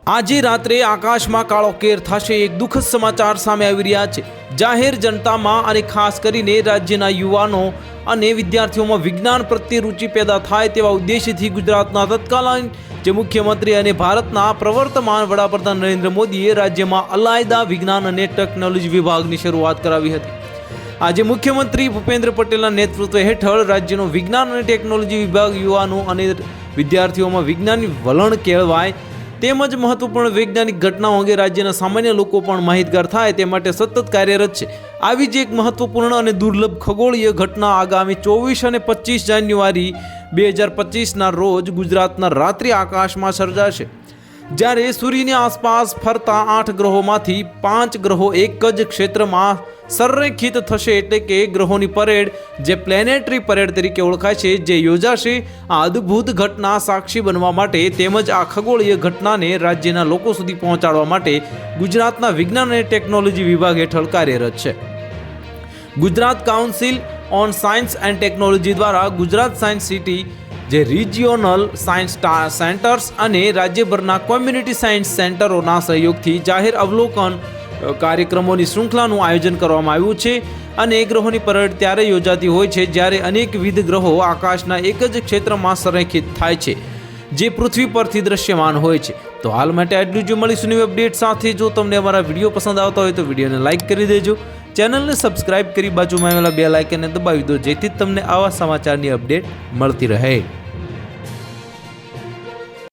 આજે રાત્રે આકાશમાં કાળો કેર થશે। એક દુઃખદ સમાચાર સામે આવી રહ્યા છે। જાહેર જનતામાં અને ખાસ કરીને રાજ્યના યુવાનો અને વિદ્યાર્થીઓમાં વિજ્ઞાન પ્રત્યે રુચિ પેદા થાય તેવા ઉદ્દેશ્યથી ગુજરાતના તત્કાલીન મુખ્યમંત્રી અને ભારતના પ્રવર્તમાન વડાપ્રધાન નરેન્દ્ર મોદીએ રાજ્યમાં અલાયદા વિજ્ઞાન અને ટેકનોલોજી વિભાગની શરૂઆત કરાવી હતી। આજે મુખ્યમંત્રી ભૂપેન્દ્ર પટેલના નેતૃત્વ હેઠળ રાજ્યનો વિજ્ઞાન અને ટેકનોલોજી વિભાગ યુવાનો અને વિદ્યાર્થીઓમાં વિજ્ઞાનની વલણ કેળવાય તેમજ મહત્વપૂર્ણ વૈજ્ઞાનિક ઘટનાઓ અંગે રાજ્યના સામાન્ય લોકો પણ માહિતગાર થાય તે માટે સતત કાર્યરત છે। આવી જ એક મહત્વપૂર્ણ અને દુર્લભ ખગોળીય ઘટના આગામી 24 અને 25 જાન્યુઆરી 2025ના રોજ ગુજરાતના રાત્રિ આકાશમાં સર્જાશે, જ્યારે સૂર્યની આસપાસ ફરતા 8 ગ્રહોમાંથી 5 ગ્રહો એક જ ક્ષેત્રમાં સંરેખિત થશે, એટલે કે ગ્રહોની પરેડ, જે પ્લેનેટરી પરેડ તરીકે ઓળખાય છે, જે યોજાશે। આ અદ્ભુત ઘટના સાક્ષી બનવા માટે તેમજ આ ખગોળીય ઘટનાને રાજ્યના લોકો સુધી પહોંચાડવા માટે ગુજરાતના વિજ્ઞાન અને ટેકનોલોજી વિભાગ હેઠળ કાર્યરત છે। Gujarat council on science and technology દ્વારા ગુજરાત સાયન્સ સિટી, જે રિજિયોનલ સાયન્સ સેન્ટર્સ અને રાજ્યભરના કોમ્યુનિટી સાયન્સ સેન્ટરોના સહયોગથી જાહેર અવલોકન કાર્યક્રમોની શૃંખલાનું આયોજન કરવામાં આવ્યું છે। અને ગ્રહોની પરેડ ત્યારે યોજાતી હોય છે જ્યારે અનેકવિધ ગ્રહો આકાશના એક જ ક્ષેત્રમાં સંરેખિત થાય છે, જે પૃથ્વી પરથી દ્રશ્યમાન હોય છે। તો હાલ માટે આટલું જ। મળીશું નવી અપડેટ સાથે। જો તમને અમારા વિડીયો પસંદ આવતા હોય તો વિડીયોને લાઇક કરી દેજો, ચેનલને સબસ્ક્રાઇબ કરી બાજુમાં આવેલા બેલ આઇકનને દબાવી દો, જેથી તમને આવા સમાચારની અપડેટ મળતી રહે।